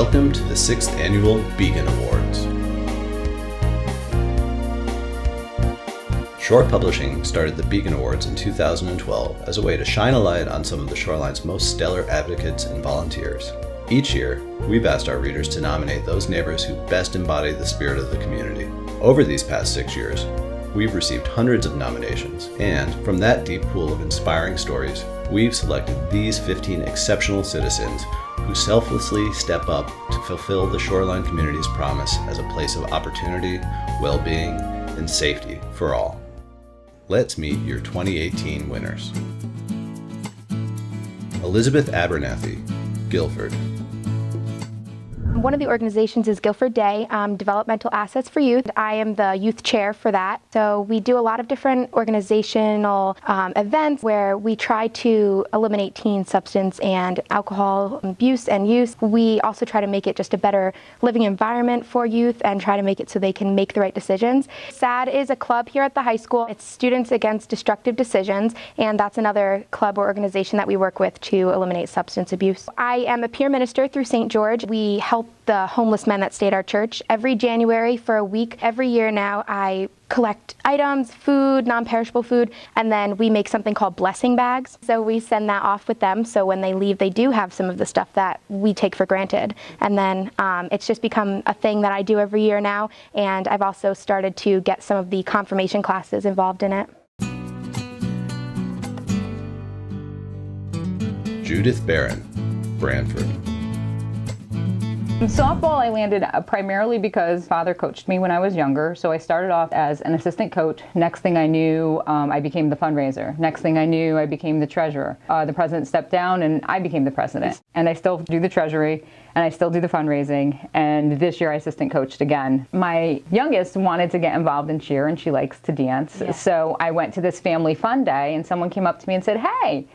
Welcome to the 6th Annual Beacon Awards. Shore Publishing started the Beacon Awards in 2012 as a way to shine a light on some of the Shoreline's most stellar advocates and volunteers. Each year, we've asked our readers to nominate those neighbors who best embody the spirit of the community. Over these past 6 years, we've received hundreds of nominations, and from that deep pool of inspiring stories, we've selected these 15 exceptional citizens who selflessly step up to fulfill the Shoreline community's promise as a place of opportunity, well-being, and safety for all. Let's meet your 2018 winners. Elizabeth Abernathy, Guilford. One of the organizations is Guilford Day, Developmental Assets for Youth. I am the youth chair for that. So we do a lot of different organizational events where we try to eliminate teen substance and alcohol abuse and use. We also try to make it just a better living environment for youth and try to make it so they can make the right decisions. SAD is a club here at the high school. It's Students Against Destructive Decisions, and that's another club or organization that we work with to eliminate substance abuse. I am a peer minister through St. George. We help the homeless men that stay at our church every January for a week. Every year now I collect items, food, non-perishable food, and then we make something called blessing bags. So we send that off with them, so when they leave they do have some of the stuff that we take for granted. And then it's just become a thing that I do every year now, and I've also started to get some of the confirmation classes involved in it. Judith Barron, Branford. In softball, I landed primarily because father coached me when I was younger. So I started off as an assistant coach. Next thing I knew, I became the fundraiser. Next thing I knew, I became the treasurer. The president stepped down and I became the president. And I still do the treasury and I still do the fundraising. And this year I assistant coached again. My youngest wanted to get involved in cheer and she likes to dance. Yeah. So I went to this family fun day and someone came up to me and said, "Hey,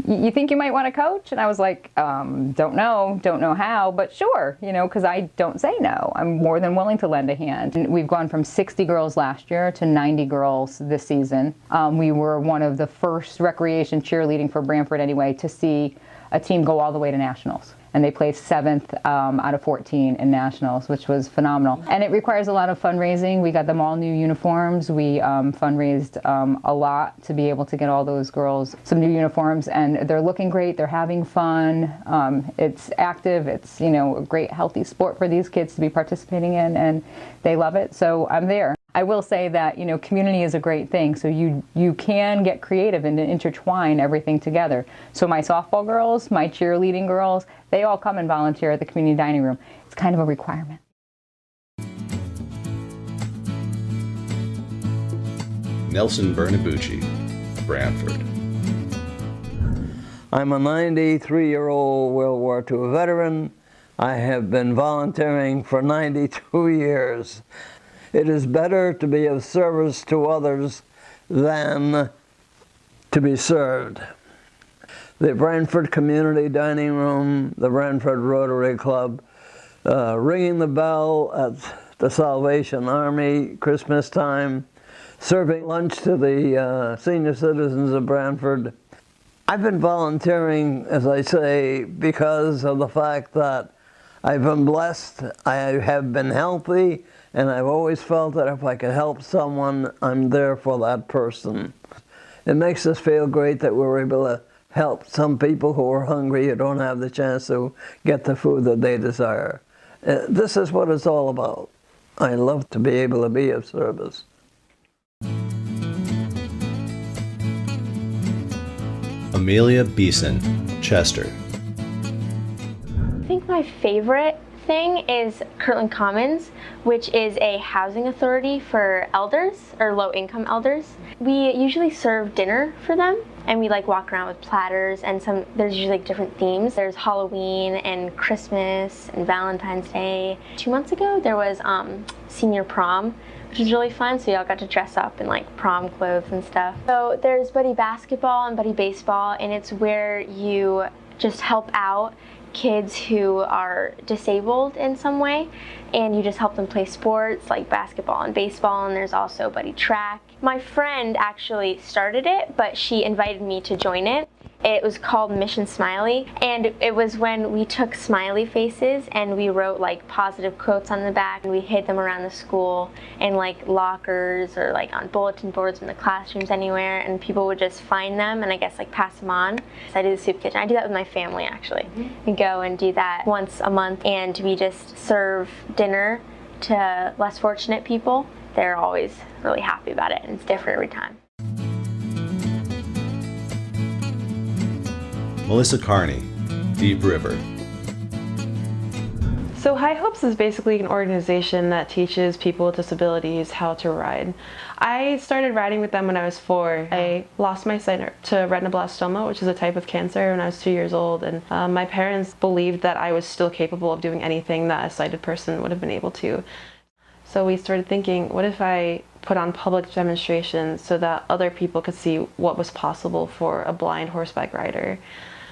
you think you might want to coach?" And I was like, don't know how, but sure, because I don't say no. I'm more than willing to lend a hand. And we've gone from 60 girls last year to 90 girls this season. We were one of the first recreation cheerleading for Branford anyway to see a team go all the way to nationals. And they placed 7th out of 14 in nationals, which was phenomenal. And it requires a lot of fundraising. We got them all new uniforms. We fundraised a lot to be able to get all those girls some new uniforms, and they're looking great. They're having fun. It's active. It's a great healthy sport for these kids to be participating in, and they love it. So I'm there. I will say that community is a great thing, so you can get creative and intertwine everything together. So my softball girls, my cheerleading girls, they all come and volunteer at the community dining room. It's kind of a requirement. Nelson Bernabucci, Branford. I'm a 93-year-old World War II veteran. I have been volunteering for 92 years. It is better to be of service to others than to be served. The Branford Community Dining Room, the Branford Rotary Club, ringing the bell at the Salvation Army Christmas time, serving lunch to the senior citizens of Branford. I've been volunteering, as I say, because of the fact that I've been blessed, I have been healthy, and I've always felt that if I could help someone, I'm there for that person. It makes us feel great that we're able to help some people who are hungry, who don't have the chance to get the food that they desire. This is what it's all about. I love to be able to be of service. EMELIA BISSON, Chester. I think my favorite thing is Kirtland Commons, which is a housing authority for elders or low-income elders. We usually serve dinner for them, and we walk around with platters, and there's usually different themes. There's Halloween and Christmas and Valentine's Day. 2 months ago there was senior prom, which was really fun, so y'all got to dress up in prom clothes and stuff. So there's buddy basketball and buddy baseball, and it's where you just help out kids who are disabled in some way, and you just help them play sports like basketball and baseball, and there's also buddy track. My friend actually started it, but she invited me to join it, It was called Mission Smiley, and it was when we took smiley faces and we wrote like positive quotes on the back, and we hid them around the school in like lockers or like on bulletin boards in the classrooms, anywhere, and people would just find them and I guess like pass them on. So I do the soup kitchen. I do that with my family actually. We go and do that once a month, and we just serve dinner to less fortunate people. They're always really happy about it, and it's different every time. Melissa Carney, Deep River. So High Hopes is basically an organization that teaches people with disabilities how to ride. I started riding with them when I was 4. I lost my sight to retinoblastoma, which is a type of cancer, when I was 2 years old, and my parents believed that I was still capable of doing anything that a sighted person would have been able to. So we started thinking, what if I put on public demonstrations so that other people could see what was possible for a blind horseback rider?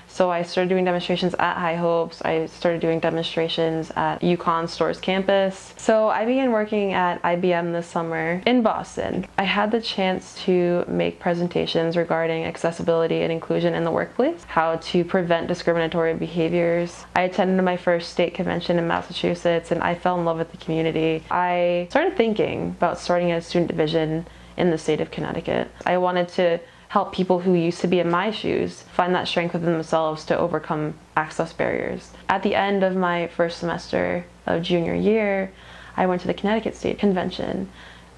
So I started doing demonstrations at High Hopes. I started doing demonstrations at UConn Stores campus. So I began working at IBM this summer in Boston. I had the chance to make presentations regarding accessibility and inclusion in the workplace, how to prevent discriminatory behaviors. I attended my first state convention in Massachusetts, and I fell in love with the community. I started thinking about starting a student division in the state of Connecticut. I wanted to help people who used to be in my shoes find that strength within themselves to overcome access barriers. At the end of my first semester of junior year, I went to the Connecticut State Convention,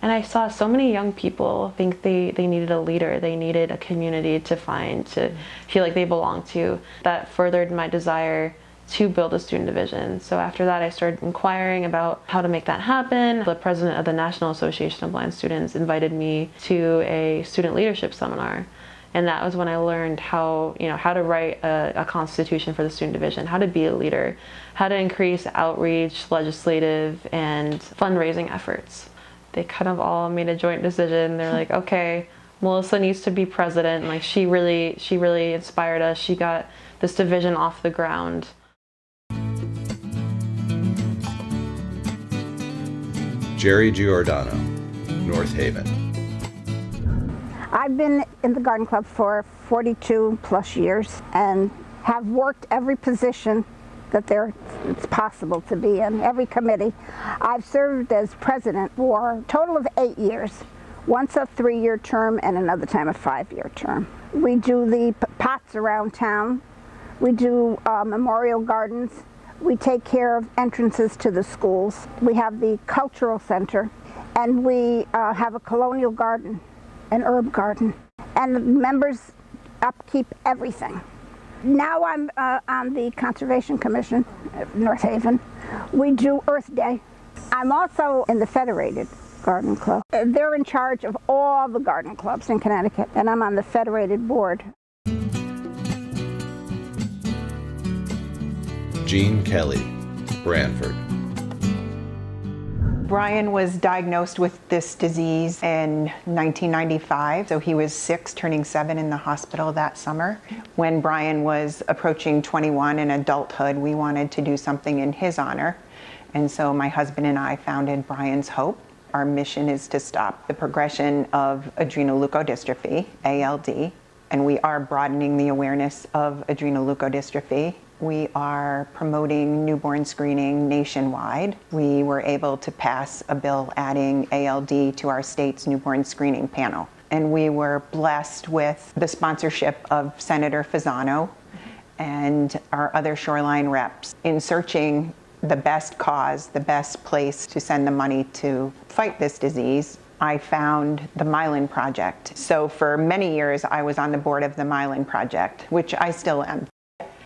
and I saw so many young people think they needed a leader, they needed a community to find, to feel like they belonged to. That furthered my desire to build a student division. So after that, I started inquiring about how to make that happen. The president of the National Association of Blind Students invited me to a student leadership seminar. And that was when I learned how to write a constitution for the student division, how to be a leader, how to increase outreach, legislative, and fundraising efforts. They kind of all made a joint decision. They're like, okay, Melissa needs to be president. Like she really inspired us. She got this division off the ground. GIORDANO, North Haven. I've been in the garden club for 42 plus years and have worked every position that it's possible to be in, every committee. I've served as president for a total of 8 years, once a 3-year term and another time a 5-year term. We do the pots around town. We do memorial gardens. We take care of entrances to the schools. We have the cultural center, and we have a colonial garden, an herb garden. And the members upkeep everything. Now I'm on the Conservation Commission at North Haven. We do Earth Day. I'm also in the Federated Garden Club. They're in charge of all the garden clubs in Connecticut, and I'm on the Federated Board. Jean Kelly, BRANFORD. Brian was diagnosed with this disease in 1995, so he was 6, turning 7 in the hospital that summer. When Brian was approaching 21 in adulthood, we wanted to do something in his honor, and so my husband and I founded Brian's Hope. Our mission is to stop the progression of adrenoleukodystrophy, ALD, and we are broadening the awareness of adrenoleukodystrophy. We are promoting newborn screening nationwide. We were able to pass a bill adding ALD to our state's newborn screening panel. And we were blessed with the sponsorship of Senator Fasano and our other Shoreline reps in searching the best cause, the best place to send the money to fight this disease. I found the Mylan Project. So for many years, I was on the board of the Mylan Project, which I still am.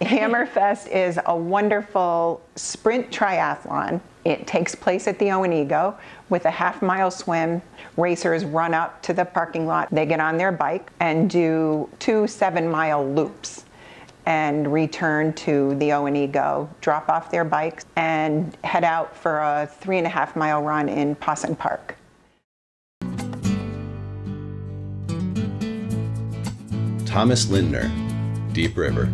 Hammerfest is a wonderful sprint triathlon. It takes place at the Owenego with a half-mile swim. Racers run up to the parking lot. They get on their bike and do 2 7-mile loops and return to the Owenego, drop off their bikes, and head out for a 3.5-mile run in Posson Park. Thomas Lindner, Deep River.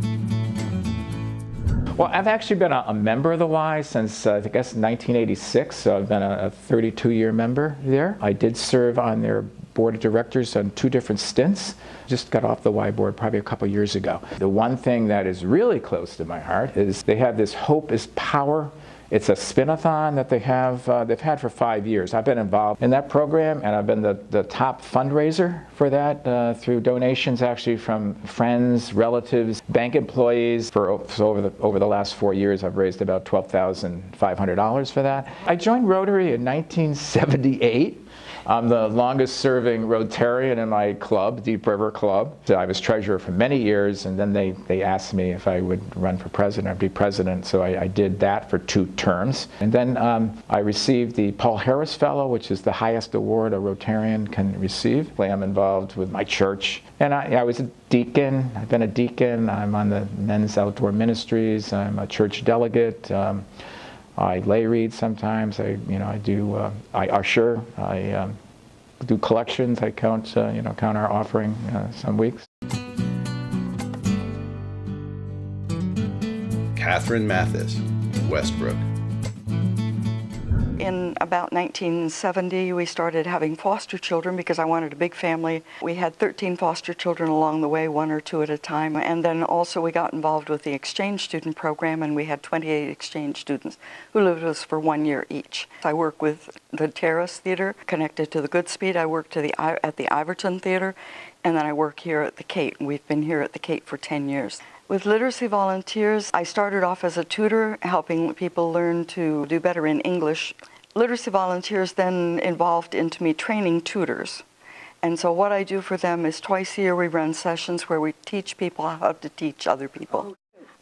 Well, I've actually been a member of the Y since, I guess, 1986, so I've been a 32-year member there. I did serve on their board of directors on 2 different stints. Just got off the Y board probably a couple years ago. The one thing that is really close to my heart is they have this Hope is Power. It's a spin-a-thon that they've had for 5 years. I've been involved in that program, and I've been the top fundraiser for that through donations actually from friends, relatives, bank employees. So over the last 4 years, I've raised about $12,500 for that. I joined Rotary in 1978. I'm the longest serving Rotarian in my club, Deep River Club. So I was treasurer for many years, and then they asked me if I would run for president. I'd be president, so I did that for 2 terms. And then I received the Paul Harris Fellow, which is the highest award a Rotarian can receive. I'm involved with my church, and I was a deacon. I've been a deacon. I'm on the Men's Outdoor Ministries. I'm a church delegate. I lay read sometimes. I usher. I do collections. I count our offering some weeks. Catherine Mathis, Westbrook. In about 1970, we started having foster children because I wanted a big family. We had 13 foster children along the way, 1 or 2 at a time. And then also we got involved with the exchange student program, and we had 28 exchange students who lived with us for 1 year each. I work with the Terrace Theater, connected to the Goodspeed. I work at the Iverton Theater, and then I work here at the Cape. We've been here at the Cape for 10 years. With literacy volunteers, I started off as a tutor, helping people learn to do better in English. Literacy volunteers then evolved into me training tutors. And so what I do for them is twice a year we run sessions where we teach people how to teach other people.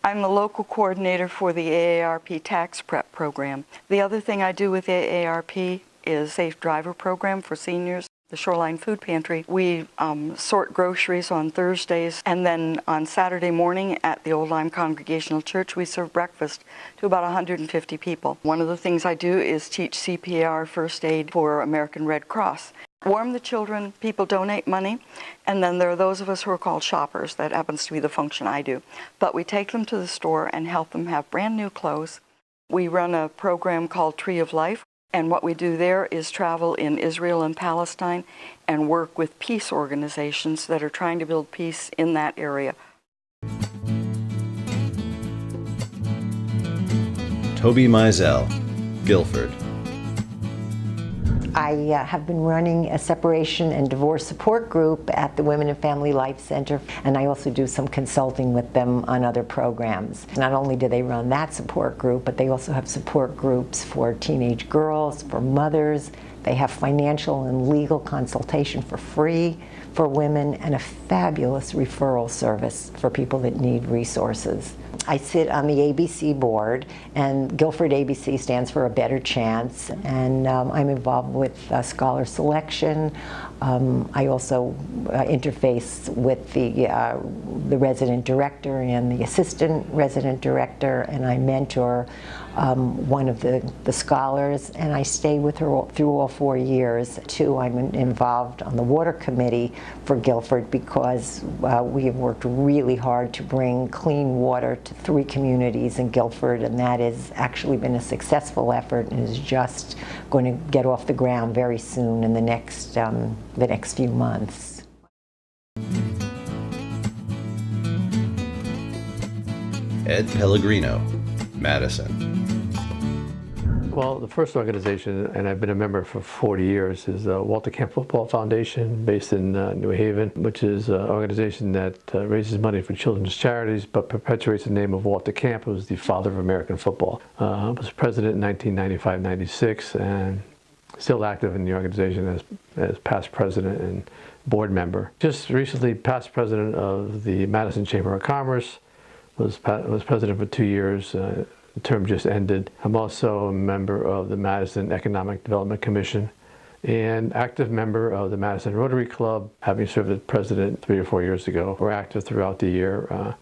I'm the local coordinator for the AARP tax prep program. The other thing I do with AARP is Safe Driver program for seniors. The Shoreline Food Pantry. We sort groceries on Thursdays, and then on Saturday morning at the Old Lyme Congregational Church, we serve breakfast to about 150 people. One of the things I do is teach CPR first aid for American Red Cross. Warm the children, people donate money, and then there are those of us who are called shoppers. That happens to be the function I do. But we take them to the store and help them have brand new clothes. We run a program called Tree of Life. And what we do there is travel in Israel and Palestine and work with peace organizations that are trying to build peace in that area. Toby Mizell, Guilford. I have been running a separation and divorce support group at the Women and Family Life Center, and I also do some consulting with them on other programs. Not only do they run that support group, but they also have support groups for teenage girls, for mothers. They have financial and legal consultation for free for women, and a fabulous referral service for people that need resources. I sit on the ABC board, and Guilford ABC stands for A Better Chance, and I'm involved with scholar selection. I also interface with the resident director and the assistant resident director, and I mentor one of the scholars, and I stay with her through all 4 years. Too, I'm involved on the water committee for Guilford because we have worked really hard to bring clean water to 3 communities in Guilford, and that has actually been a successful effort and is just going to get off the ground very soon in the next few months. Ed Pellegrino, Madison. Well, the first organization, and I've been a member for 40 years, is the Walter Camp Football Foundation based in New Haven, which is an organization that raises money for children's charities but perpetuates the name of Walter Camp, who was the father of American football. I was president in 1995-96 and still active in the organization as past president and board member. Just recently past president of the Madison Chamber of Commerce, was president for 2 years. The term just ended. I'm also a member of the Madison Economic Development Commission and active member of the Madison Rotary Club, having served as president 3 or 4 years ago. We're active throughout the year,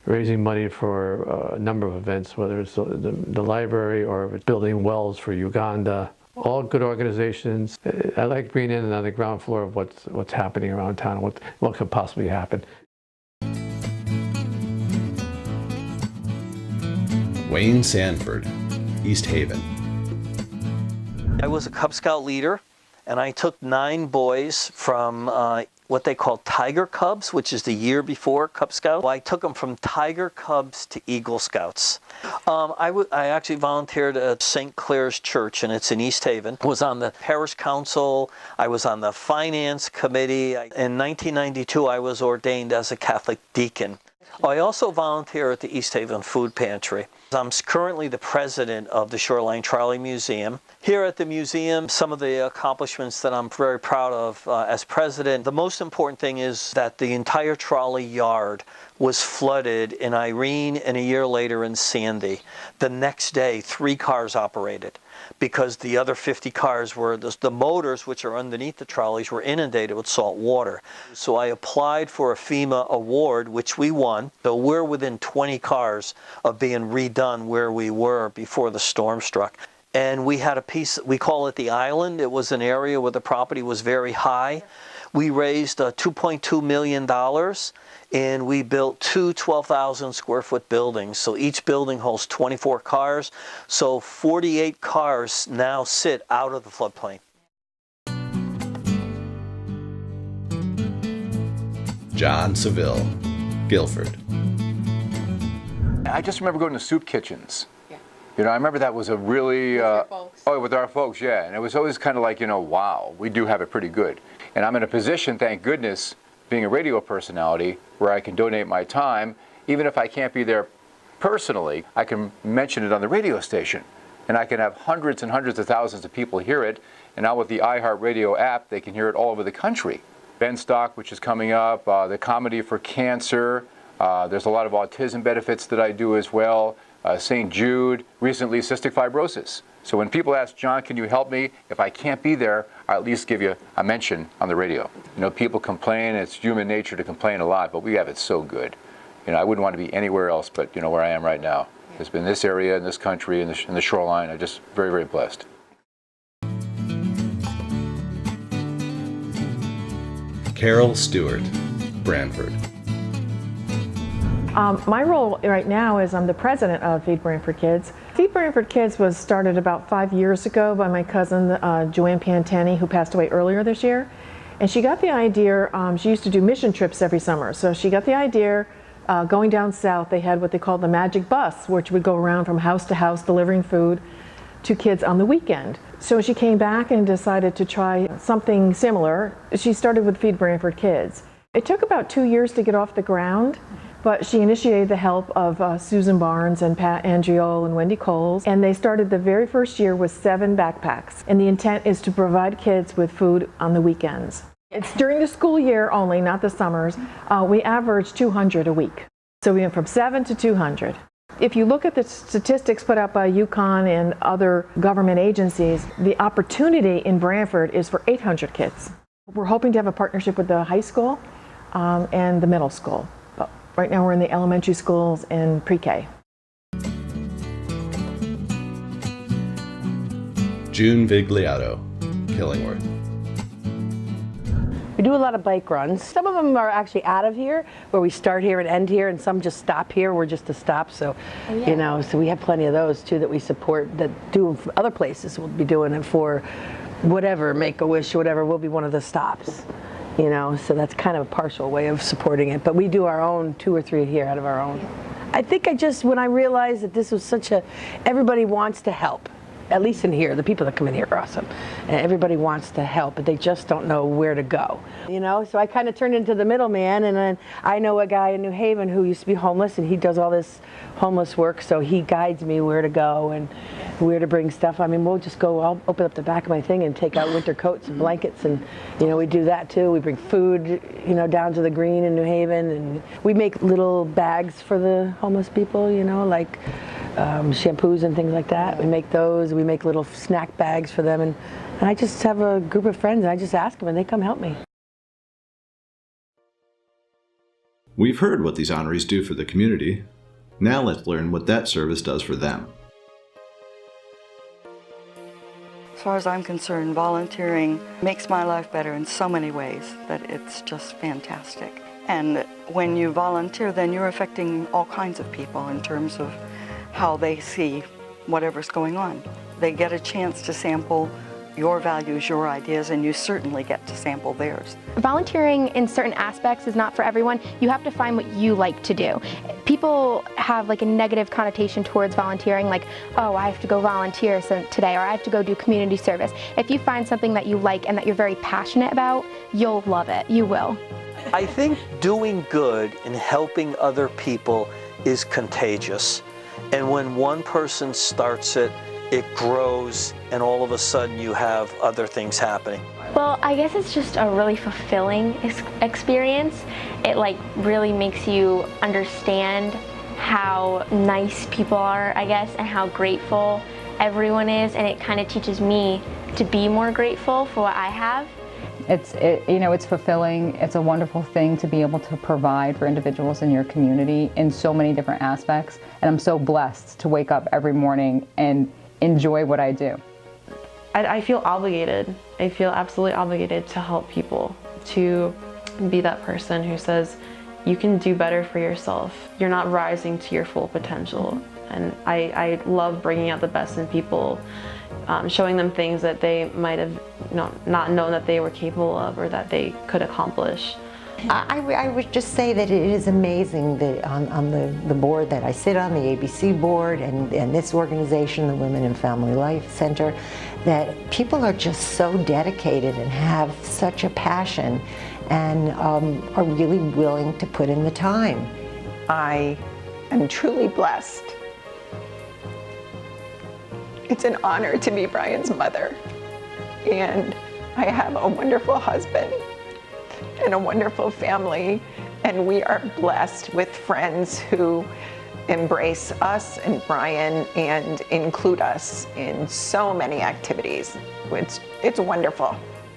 raising money for a number of events, whether it's the library or if it's building wells for Uganda. All good organizations. I like being in on the ground floor of what's happening around town, what could possibly happen. Wayne Sanford, East Haven. I was a Cub Scout leader, and I took 9 boys from what they call Tiger Cubs, which is the year before Cub Scouts. I took them from Tiger Cubs to Eagle Scouts. I actually volunteered at St. Clair's Church, and it's in East Haven. I was on the parish council. I was on the finance committee. In 1992, I was ordained as a Catholic deacon. I also volunteer at the East Haven Food Pantry. I'm currently the president of the Shoreline Trolley Museum. Here at the museum, some of the accomplishments that I'm very proud of as president, the most important thing is that the entire trolley yard was flooded in Irene and a year later in Sandy. The next day, 3 cars operated because the other 50 cars were, the motors, which are underneath the trolleys, were inundated with salt water. So I applied for a FEMA award, which we won. So we're within 20 cars of being redone where we were before the storm struck. And we had a piece, we call it the island. It was an area where the property was very high. We raised $2.2 million, and we built 2 12,000 square foot buildings. So each building holds 24 cars. So 48 cars now sit out of the floodplain. John Seville, Guilford. I just remember going to soup kitchens. You know, I remember that was a really, with our folks, yeah. And it was always kind of like, you know, wow, we do have it pretty good. And I'm in a position, thank goodness, being a radio personality, where I can donate my time. Even if I can't be there personally, I can mention it on the radio station. And I can have hundreds and hundreds of thousands of people hear it. And now with the iHeartRadio app, they can hear it all over the country. Ben Stock, which is coming up, the Comedy for Cancer. There's a lot of autism benefits that I do as well. St. Jude, recently cystic fibrosis. So when people ask, John, can you help me? If I can't be there, I'll at least give you a mention on the radio. You know, people complain, it's human nature to complain a lot, but we have it so good. You know, I wouldn't want to be anywhere else but, you know, where I am right now. It's been this area, in this country, in the shoreline. I'm just very, very blessed. Carol Stewart, Branford. My role right now is I'm the president of Feed Branford Kids. Feed Branford Kids was started about 5 years ago by my cousin Joanne Pantani, who passed away earlier this year. And she got the idea, she used to do mission trips every summer. So she got the idea, going down south, they had what they called the magic bus, which would go around from house to house delivering food to kids on the weekend. So she came back and decided to try something similar. She started with Feed Branford Kids. It took about 2 years to get off the ground. But she initiated the help of Susan Barnes and Pat Andriole and Wendy Coles, and they started the very first year with 7 backpacks. And the intent is to provide kids with food on the weekends. It's during the school year only, not the summers. We average 200 a week. So we went from 7 to 200. If you look at the statistics put out by UConn and other government agencies, the opportunity in Branford is for 800 kids. We're hoping to have a partnership with the high school and the middle school. Right now we're in the elementary schools and pre-K. June Vigliato, Killingworth. We do a lot of bike runs. Some of them are actually out of here, where we start here and end here, and some just stop here. We're just a stop, so you know. So we have plenty of those too that we support. That do other places. We'll be doing it for whatever, Make-A-Wish, whatever. We'll be one of the stops. You know, so that's kind of a partial way of supporting it. But we do our own 2 or 3 here out of our own. I think when I realized that this was everybody wants to help. At least in here, the people that come in here are awesome. And everybody wants to help, but they just don't know where to go. You know, so I kind of turned into the middleman, and then I know a guy in New Haven who used to be homeless, and he does all this homeless work, so he guides me where to go and where to bring stuff. I mean, we'll just go, I'll open up the back of my thing and take out winter coats and blankets, and, you know, we do that too. We bring food, you know, down to the green in New Haven, and we make little bags for the homeless people, you know, like shampoos and things like that. We make those. We make little snack bags for them, and I just have a group of friends, and I just ask them, and they come help me. We've heard what these honorees do for the community. Now let's learn what that service does for them. As far as I'm concerned, volunteering makes my life better in so many ways that it's just fantastic. And when you volunteer, then you're affecting all kinds of people in terms of how they see whatever's going on. They get a chance to sample your values, your ideas, and you certainly get to sample theirs. Volunteering in certain aspects is not for everyone. You have to find what you like to do. People have like a negative connotation towards volunteering, like, oh, I have to go volunteer today, or I have to go do community service. If you find something that you like and that you're very passionate about, you'll love it. You will. I think doing good and helping other people is contagious. And when one person starts it, it grows, and all of a sudden you have other things happening. Well, I guess it's just a really fulfilling experience. It like really makes you understand how nice people are, I guess, and how grateful everyone is, and it kind of teaches me to be more grateful for what I have. It's fulfilling. It's a wonderful thing to be able to provide for individuals in your community in so many different aspects, and I'm so blessed to wake up every morning and enjoy what I do. I feel obligated. I feel absolutely obligated to help people, to be that person who says, you can do better for yourself. You're not rising to your full potential. And I love bringing out the best in people, showing them things that they might have not known that they were capable of or that they could accomplish. I would just say that it is amazing that on the board that I sit on, the ABC board, and this organization, the Women and Family Life Center, that people are just so dedicated and have such a passion and are really willing to put in the time. I am truly blessed. It's an honor to be Brian's mother, and I have a wonderful husband and a wonderful family, and we are blessed with friends who embrace us and Brian and include us in so many activities. It's wonderful.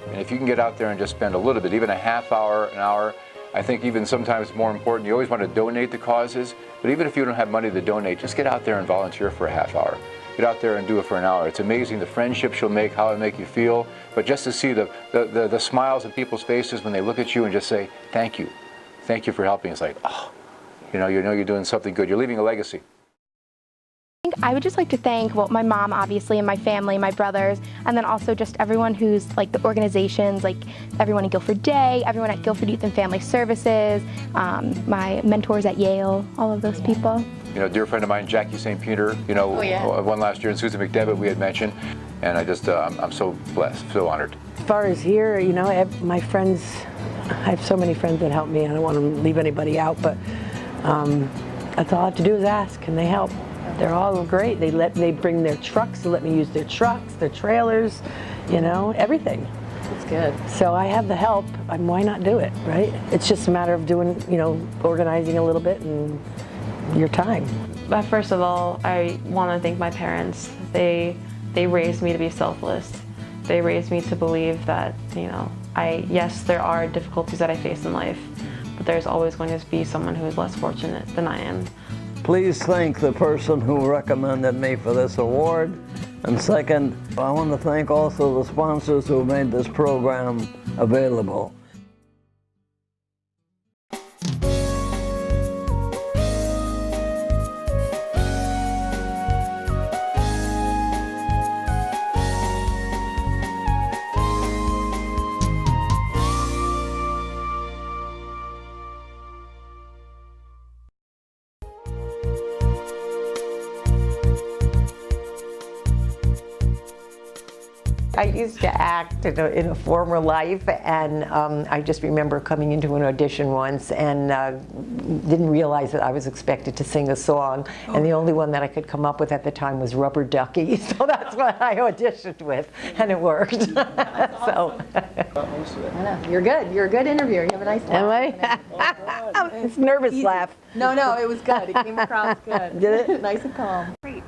And if you can get out there and just spend a little bit, even a half hour, an hour, I think even sometimes more important, you always want to donate to causes, but even if you don't have money to donate, just get out there and volunteer for a half hour. Get out there and do it for an hour. It's amazing the friendships you'll make, how it make you feel, but just to see the smiles on people's faces when they look at you and just say, thank you for helping. It's like, oh, you know you're doing something good. You're leaving a legacy. I would just like to thank, well, my mom, obviously, and my family, my brothers, and then also just everyone who's, like, the organizations, like everyone at Guilford Day, everyone at Guilford Youth and Family Services, my mentors at Yale, all of those people. You know, dear friend of mine, Jackie St. Peter, one last year, and Susan McDevitt we had mentioned, and I just, I'm so blessed, so honored. As far as here, my friends, I have so many friends that help me. I don't want to leave anybody out, but that's all I have to do is ask, and they help. They're all great. They bring their trucks, they let me use their trucks, their trailers, everything. It's good. So I have the help, why not do it, right? It's just a matter of doing, organizing a little bit and your time. But first of all, I want to thank my parents. They raised me to be selfless. They raised me to believe that, yes, there are difficulties that I face in life, but there's always going to be someone who is less fortunate than I am. Please thank the person who recommended me for this award. And second, I want to thank also the sponsors who made this program available. I used to act in a former life, and I just remember coming into an audition once and didn't realize that I was expected to sing a song, and the only one that I could come up with at the time was Rubber Ducky, so that's what I auditioned with, and it worked. So. I know. You're good. You're a good interviewer. You have a nice laugh. Am I? It's nervous laugh. No, it was good. It came across good. Did it? Nice and calm. Great.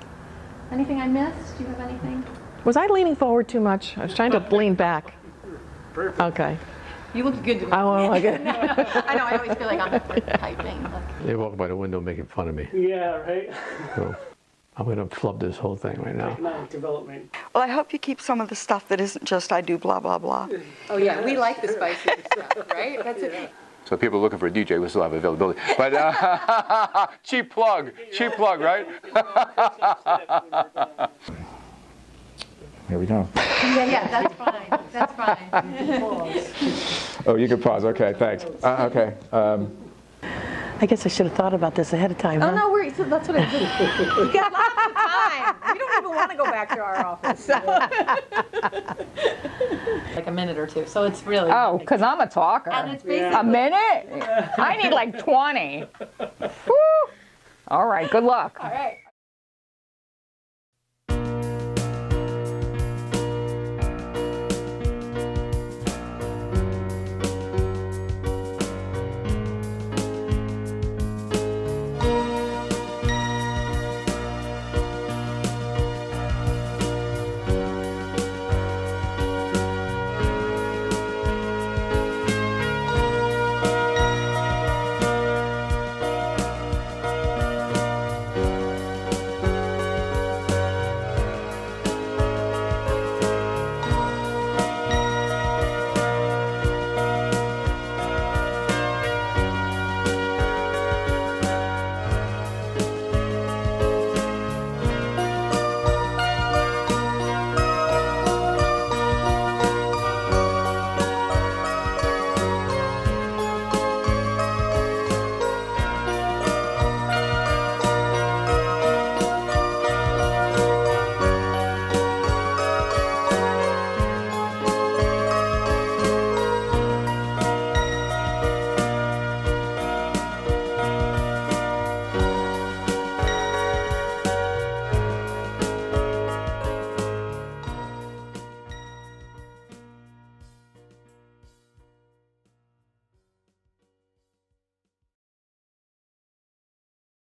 Anything I missed? Do you have anything? Was I leaning forward too much? I was trying to lean back. Perfect. Okay. You look good to me. Oh, okay. I know. I always feel like I'm typing. They walk by the window making fun of me. Yeah, right. So I'm going to flub this whole thing right now. Economic development. Well, I hope you keep some of the stuff that isn't just I do blah, blah, blah. Oh, yeah. We like the spicy stuff, right? That's it. So if people are looking for a DJ, we still have availability. But cheap plug, right? Here we go. Yeah, that's fine. That's fine. Oh, you can pause. Okay, thanks. Okay. I guess I should have thought about this ahead of time. Oh, no worries. That's what I did. We got lots of time. We don't even want to go back to our office. Like a minute or two. So it's really. Oh, because I'm a talker. And it's basically a minute? I need like 20. Woo! All right, good luck. All right.